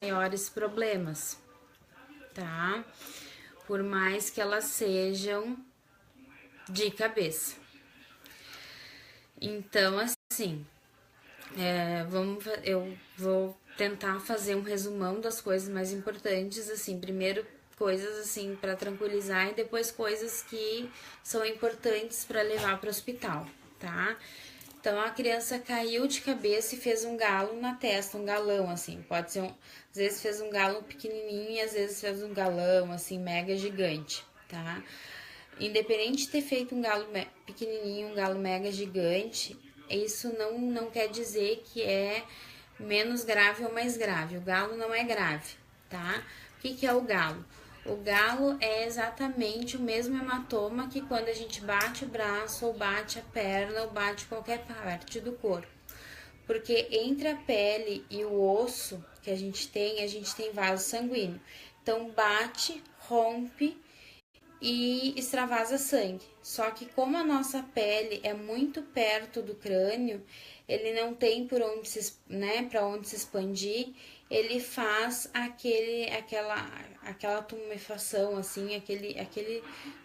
maiores problemas, tá? Por mais que elas sejam de cabeça. Então, assim, eu vou tentar fazer um resumão das coisas mais importantes, assim, primeiro coisas assim para tranquilizar e depois coisas que são importantes para levar para o hospital, tá? Então a criança caiu de cabeça e fez um galo na testa, um galão assim, pode ser às vezes fez um galo pequenininho e às vezes fez um galão assim mega gigante, tá? Independente de ter feito um galo pequenininho, um galo mega gigante, isso não quer dizer que é menos grave ou mais grave. O galo não é grave, tá? O que é o galo? O galo é exatamente o mesmo hematoma que quando a gente bate o braço, ou bate a perna, ou bate qualquer parte do corpo. Porque entre a pele e o osso que a gente tem vaso sanguíneo. Então bate, rompe e extravasa sangue. Só que como a nossa pele é muito perto do crânio, ele não tem por onde para onde se expandir, ele faz aquela tumefação assim, aquele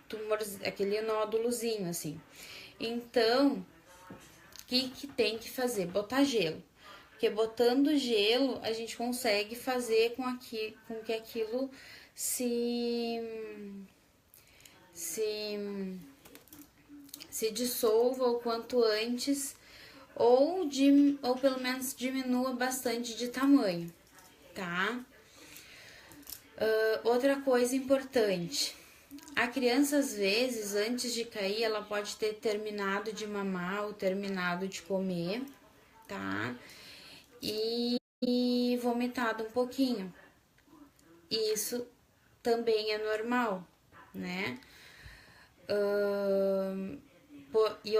tumor, aquele nódulozinho assim. Então, o que tem que fazer? Botar gelo. Porque botando gelo, a gente consegue fazer com que aquilo se se dissolva o quanto antes ou pelo menos diminua bastante de tamanho, tá? Outra coisa importante, a criança às vezes antes de cair ela pode ter terminado de mamar ou terminado de comer, tá? E vomitado um pouquinho. Isso também é normal, né? E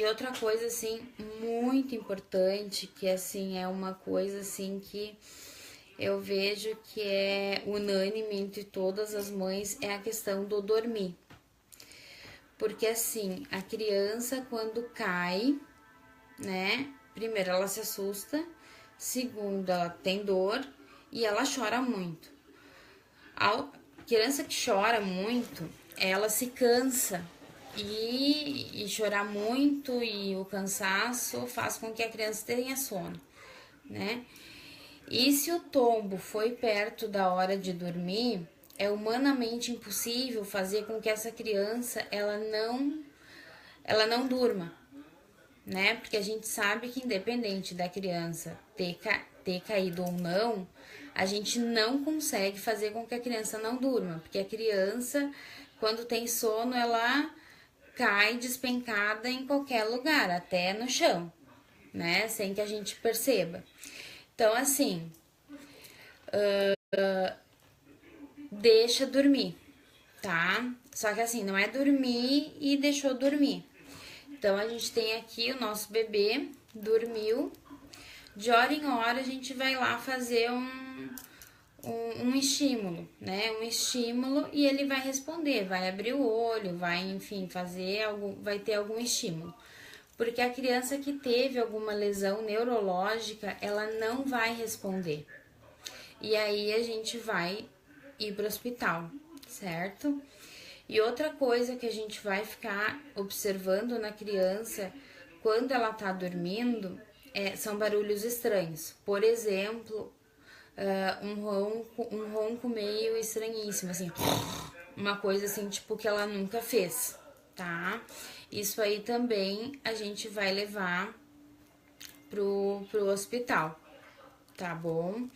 outra coisa, assim, muito importante, que, assim, é uma coisa, assim, que eu vejo que é unânime entre todas as mães, é a questão do dormir. Porque, assim, a criança, quando cai, né, primeiro, ela se assusta, segundo, ela tem dor e ela chora muito. A criança que chora muito, ela se cansa e chorar muito e o cansaço faz com que a criança tenha sono, né? E se o tombo foi perto da hora de dormir, é humanamente impossível fazer com que essa criança ela não durma, né? Porque a gente sabe que independente da criança ter caído ou não, a gente não consegue fazer com que a criança não durma, porque a criança, quando tem sono, ela cai despencada em qualquer lugar, até no chão, né? Sem que a gente perceba. Então, assim, deixa dormir, tá? Só que assim, não é dormir e deixou dormir. Então, a gente tem aqui o nosso bebê, dormiu. De hora em hora, a gente vai lá fazer um estímulo, né? Um estímulo e ele vai responder, vai abrir o olho, vai, enfim, vai ter algum estímulo. Porque a criança que teve alguma lesão neurológica, ela não vai responder. E aí a gente vai ir para o hospital, certo? E outra coisa que a gente vai ficar observando na criança quando ela tá dormindo são barulhos estranhos. Por exemplo, um ronco meio estranhíssimo, assim, uma coisa assim, tipo, que ela nunca fez, tá? Isso aí também a gente vai levar pro hospital, tá bom?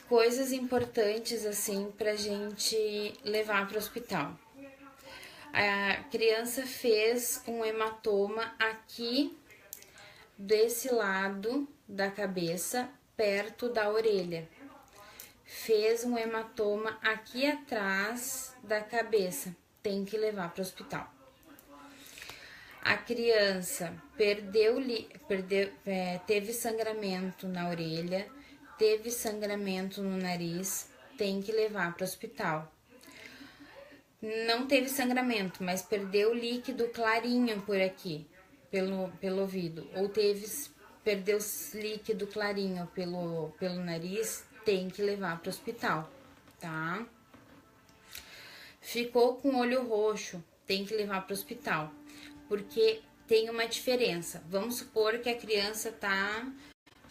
Coisas importantes, assim, pra gente levar pro hospital. A criança fez um hematoma aqui desse lado da cabeça, perto da orelha. Fez um hematoma aqui atrás da cabeça, tem que levar para o hospital. A criança teve sangramento na orelha, teve sangramento no nariz, tem que levar para o hospital. Não teve sangramento, mas perdeu líquido clarinho por aqui, pelo ouvido, ou teve perdeu líquido clarinho pelo nariz, tem que levar para o hospital, tá? Ficou com olho roxo, tem que levar para o hospital, porque tem uma diferença. Vamos supor que a criança tá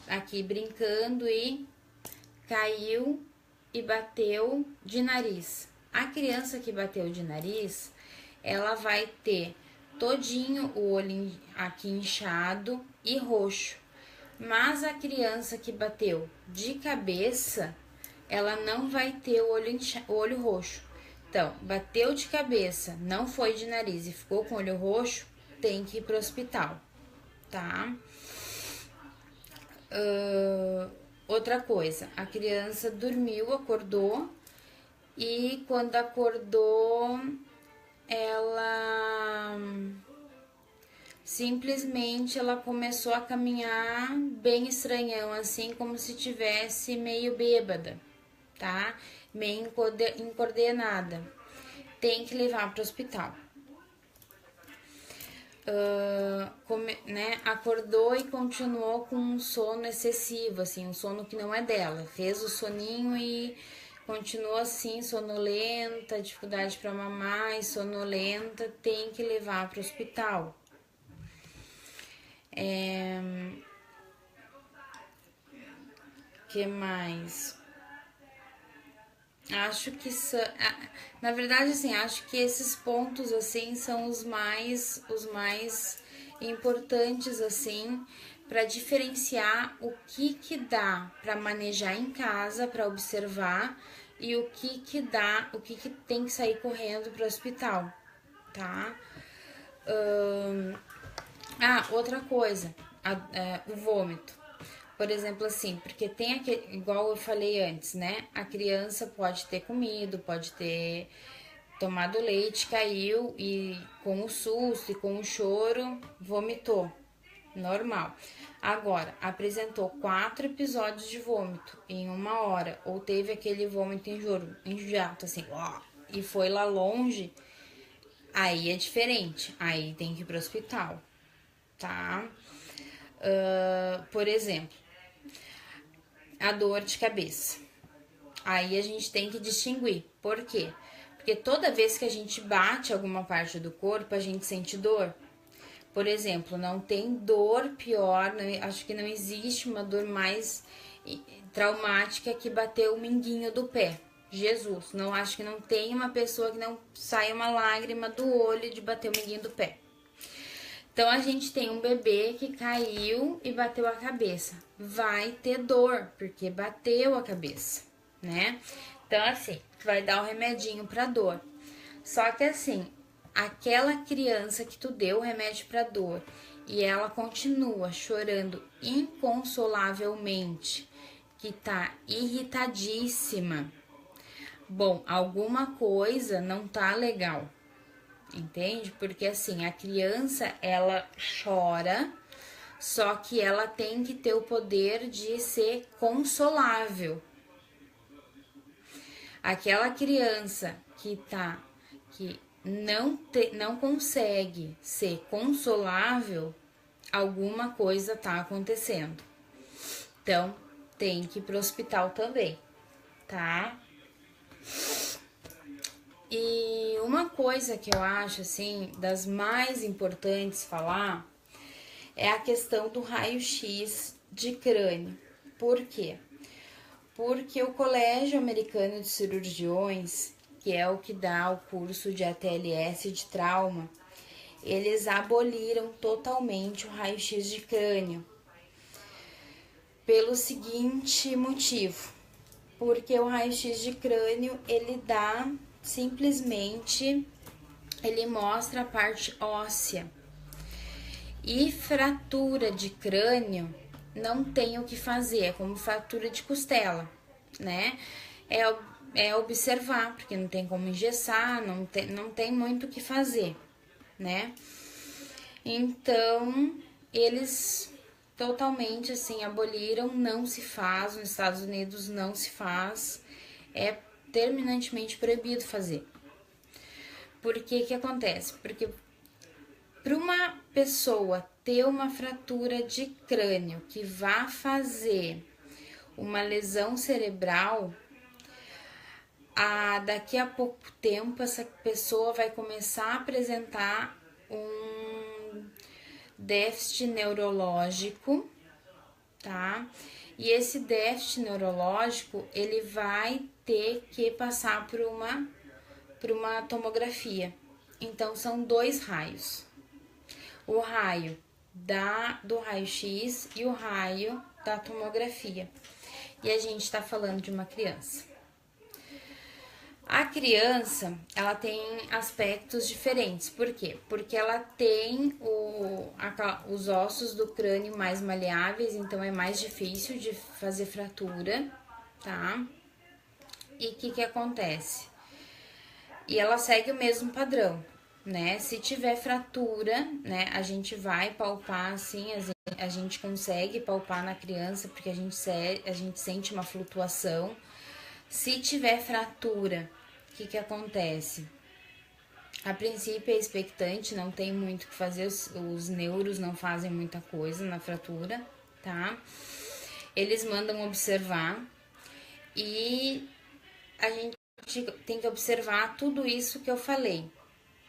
aqui brincando e caiu e bateu de nariz. A criança que bateu de nariz, ela vai ter todinho o olho aqui inchado e roxo. Mas a criança que bateu de cabeça, ela não vai ter o olho roxo. Então, bateu de cabeça, não foi de nariz e ficou com o olho roxo, tem que ir pro hospital, tá? Outra coisa, a criança dormiu, acordou e quando acordou, ela simplesmente ela começou a caminhar bem estranhão, assim como se tivesse meio bêbada, tá? Meio incoordenada. Tem que levar para o hospital. Né? Acordou e continuou com um sono excessivo, assim, um sono que não é dela. Fez o soninho e continuou assim, sonolenta, dificuldade para mamar e sonolenta, tem que levar para o hospital. Que mais? Acho que na verdade, assim, acho que esses pontos assim são os mais importantes assim para diferenciar o que dá para manejar em casa, para observar e o que dá, o que tem que sair correndo para o hospital, tá? Outra coisa, o vômito. Por exemplo, assim, porque tem aquele, igual eu falei antes, né? A criança pode ter comido, pode ter tomado leite, caiu e com o susto e com o choro, vomitou. Normal. Agora, apresentou 4 episódios de vômito em 1 hora, ou teve aquele vômito enjato, assim, ó, e foi lá longe, aí é diferente. Aí tem que ir pro hospital, tá? Por exemplo, a dor de cabeça. Aí a gente tem que distinguir. Por quê? Porque toda vez que a gente bate alguma parte do corpo, a gente sente dor. Por exemplo, não tem dor pior, acho que não existe uma dor mais traumática que bater o minguinho do pé. Jesus, não acho que não tem uma pessoa que não saia uma lágrima do olho de bater o minguinho do pé. Então, a gente tem um bebê que caiu e bateu a cabeça. Vai ter dor, porque bateu a cabeça, né? Então, assim, vai dar o remedinho pra dor. Só que, assim, aquela criança que tu deu o remédio pra dor e ela continua chorando inconsolavelmente, que tá irritadíssima, bom, alguma coisa não tá legal. Entende? Porque assim, a criança, ela chora, só que ela tem que ter o poder de ser consolável. Aquela criança que não consegue ser consolável, alguma coisa tá acontecendo. Então, tem que ir pro hospital também, tá? E uma coisa que eu acho, assim, das mais importantes falar é a questão do raio-x de crânio. Por quê? Porque o Colégio Americano de Cirurgiões, que é o que dá o curso de ATLS de trauma, eles aboliram totalmente o raio-x de crânio. Pelo seguinte motivo, porque o raio-x de crânio, ele dá simplesmente, ele mostra a parte óssea. E fratura de crânio não tem o que fazer, é como fratura de costela, né? É observar, porque não tem como engessar, não tem muito o que fazer, né? Então, eles totalmente, assim, aboliram, não se faz, nos Estados Unidos não se faz, é terminantemente proibido fazer. Por que que acontece? Porque Para uma pessoa ter uma fratura de crânio que vá fazer uma lesão cerebral, daqui a pouco tempo essa pessoa vai começar a apresentar um déficit neurológico, tá? E esse déficit neurológico, ele vai ter que passar por uma tomografia. Então, são 2 raios. O raio do raio-x e o raio da tomografia. E a gente está falando de uma criança. A criança, ela tem aspectos diferentes. Por quê? Porque ela tem os ossos do crânio mais maleáveis, então é mais difícil de fazer fratura, tá? E o que acontece? E ela segue o mesmo padrão, né? Se tiver fratura, né, a gente vai palpar assim, a gente consegue palpar na criança porque a gente sente uma flutuação. Se tiver fratura, o que acontece? A princípio é expectante, não tem muito o que fazer, os neuros não fazem muita coisa na fratura, tá? Eles mandam observar e a gente tem que observar tudo isso que eu falei,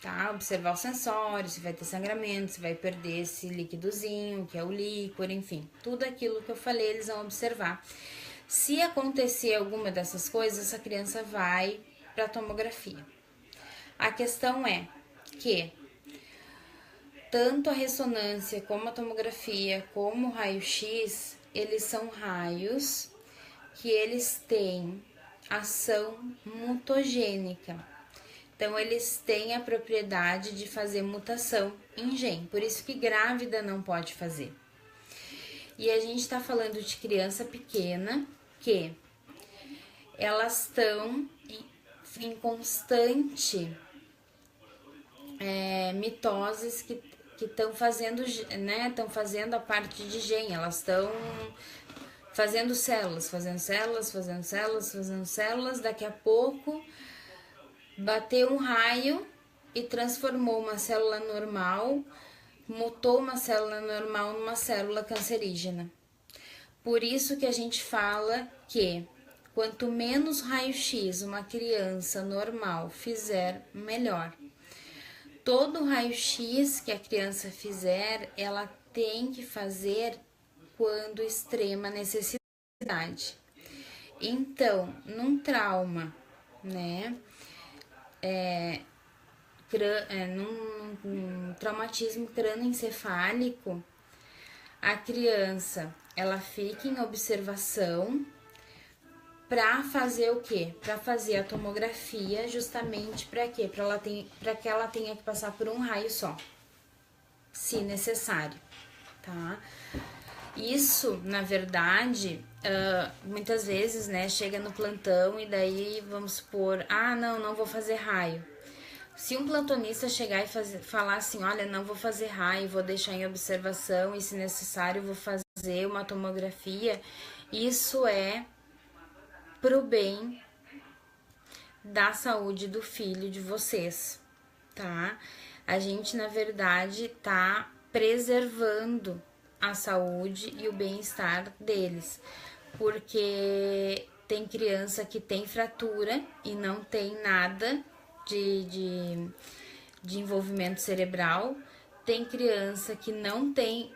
tá? Observar os sensórios, se vai ter sangramento, se vai perder esse líquidozinho, que é o líquor, enfim. Tudo aquilo que eu falei, eles vão observar. Se acontecer alguma dessas coisas, essa criança vai para a tomografia. A questão é que tanto a ressonância, como a tomografia, como o raio-x, eles são raios que eles têm ação mutagênica. Então, eles têm a propriedade de fazer mutação em gene, por isso que grávida não pode fazer. E a gente está falando de criança pequena que elas estão em constante mitoses que estão fazendo, né? Estão fazendo a parte de gene, elas estão fazendo células, daqui a pouco bateu um raio e transformou uma célula normal, mutou uma célula normal numa célula cancerígena. Por isso que a gente fala que quanto menos raio-x uma criança normal fizer, melhor. Todo raio-x que a criança fizer, ela tem que fazer quando extrema necessidade. Então, num trauma, né, num traumatismo crânioencefálico, a criança, ela fica em observação para fazer o quê? Para fazer a tomografia, justamente para quê? Para que ela tenha que passar por um raio só, se necessário, tá? Isso, na verdade, muitas vezes, né, chega no plantão e daí vamos supor, não vou fazer raio. Se um plantonista chegar e falar assim, olha, não vou fazer raio, vou deixar em observação e se necessário vou fazer uma tomografia, isso é pro bem da saúde do filho de vocês, tá? A gente, na verdade, tá preservando a saúde e o bem-estar deles, porque tem criança que tem fratura e não tem nada de envolvimento cerebral, tem criança que não tem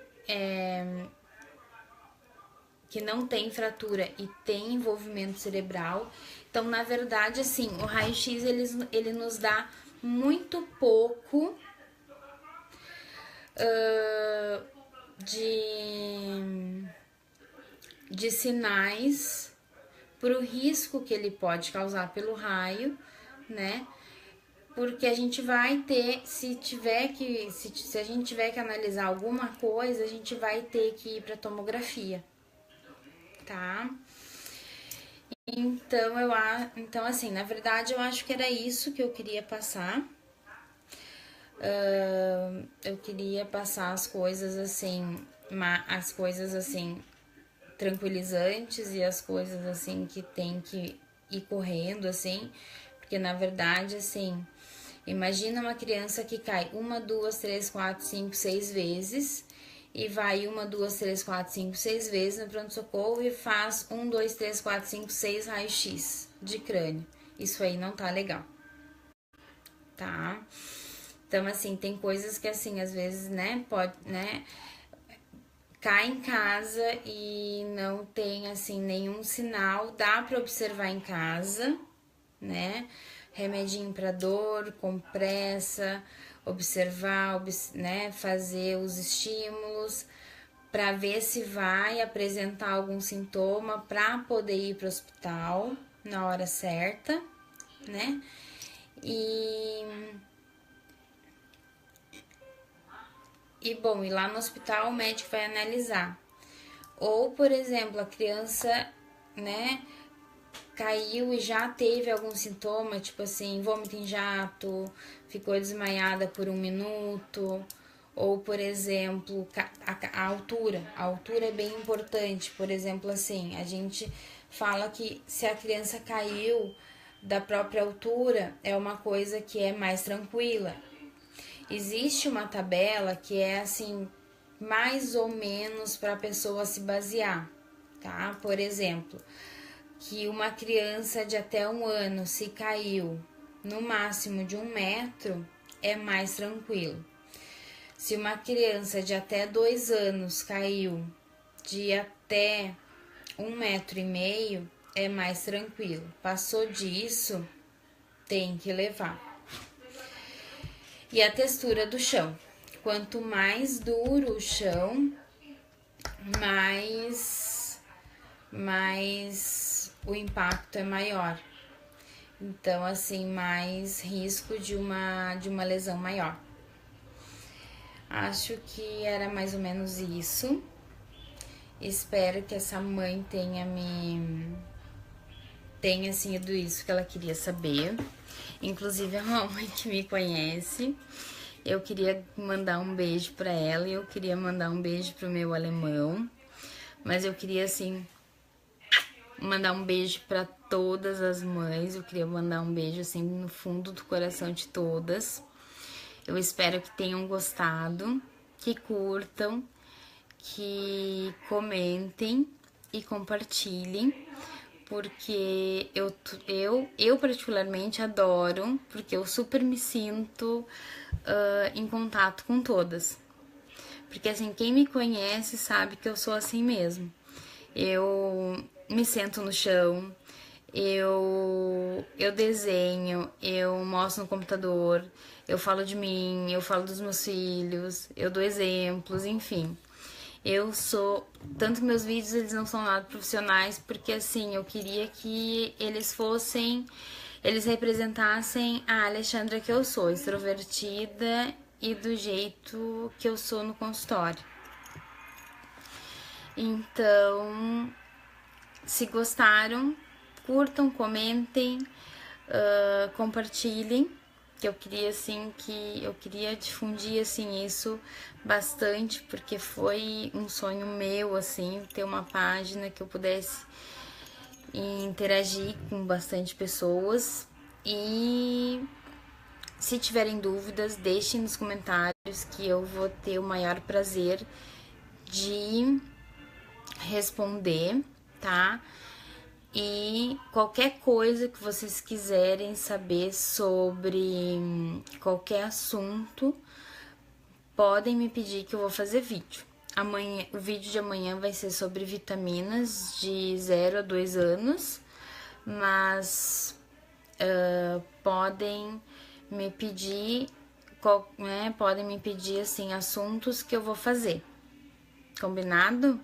fratura e tem envolvimento cerebral. Então, na verdade, assim, o raio-x ele nos dá muito pouco de sinais para o risco que ele pode causar pelo raio, né? Porque a gente vai ter, se a gente tiver que analisar alguma coisa, a gente vai ter que ir para tomografia, tá? Então, assim, na verdade, eu acho que era isso que eu queria passar. Eu queria passar as coisas assim, tranquilizantes e as coisas assim que tem que ir correndo, assim, porque na verdade, assim, Imagina uma criança que cai 1, 2, 3, 4, 5, 6 vezes e vai 1, 2, 3, 4, 5, 6 vezes no pronto-socorro e faz 1, 2, 3, 4, 5, 6 raio-x de crânio. Isso aí não tá legal, tá? Então, assim, tem coisas que, assim, às vezes, né, pode, né, cai em casa e não tem, assim, nenhum sinal, dá pra observar em casa, né, remedinho pra dor, compressa, observar, né, fazer os estímulos para ver se vai apresentar algum sintoma para poder ir para o hospital na hora certa, né? E bom, e lá no hospital o médico vai analisar. Ou, por exemplo, a criança, né, caiu e já teve algum sintoma, tipo assim, vômito em jato, ficou desmaiada por 1 minuto, ou, por exemplo, a altura. A altura é bem importante. Por exemplo, assim, a gente fala que se a criança caiu da própria altura, é uma coisa que é mais tranquila. Existe uma tabela que é assim, mais ou menos para a pessoa se basear, tá? Por exemplo, que uma criança de até 1 ano se caiu no máximo de 1 metro, é mais tranquilo. Se uma criança de até 2 anos caiu de até 1,5 metro, é mais tranquilo. Passou disso, tem que levar. E a textura do chão. Quanto mais duro o chão, mais o impacto é maior. Então, assim, mais risco de uma lesão maior. Acho que era mais ou menos isso. Espero que essa mãe tenha sido isso que ela queria saber. Inclusive, é uma mãe que me conhece. Eu queria mandar um beijo para ela e eu queria mandar um beijo pro meu alemão. Mas eu queria, assim, mandar um beijo para todas as mães. Eu queria mandar um beijo, assim, no fundo do coração de todas. Eu espero que tenham gostado, que curtam, que comentem e compartilhem, porque eu particularmente adoro, porque eu super me sinto em contato com todas. Porque assim, quem me conhece sabe que eu sou assim mesmo. Eu me sento no chão, eu desenho, eu mostro no computador, eu falo de mim, eu falo dos meus filhos, eu dou exemplos, enfim. Eu sou... Tanto que meus vídeos, eles não são nada profissionais, porque assim, eu queria que eles representassem a Alexandra que eu sou, extrovertida e do jeito que eu sou no consultório. Então, se gostaram, curtam, comentem, compartilhem, que eu queria assim, eu queria difundir assim isso bastante, porque foi um sonho meu assim, ter uma página que eu pudesse interagir com bastante pessoas. E se tiverem dúvidas, deixem nos comentários que eu vou ter o maior prazer de responder, tá? E qualquer coisa que vocês quiserem saber sobre qualquer assunto, podem me pedir que eu vou fazer vídeo. Amanhã, o vídeo de amanhã vai ser sobre vitaminas de 0 a 2 anos, mas podem me pedir, né, podem me pedir assim, assuntos que eu vou fazer. Combinado?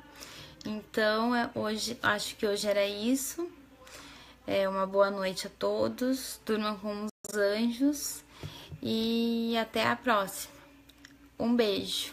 Então, hoje, acho que hoje era isso. Uma boa noite a todos. Durmam com os anjos. E até a próxima. Um beijo.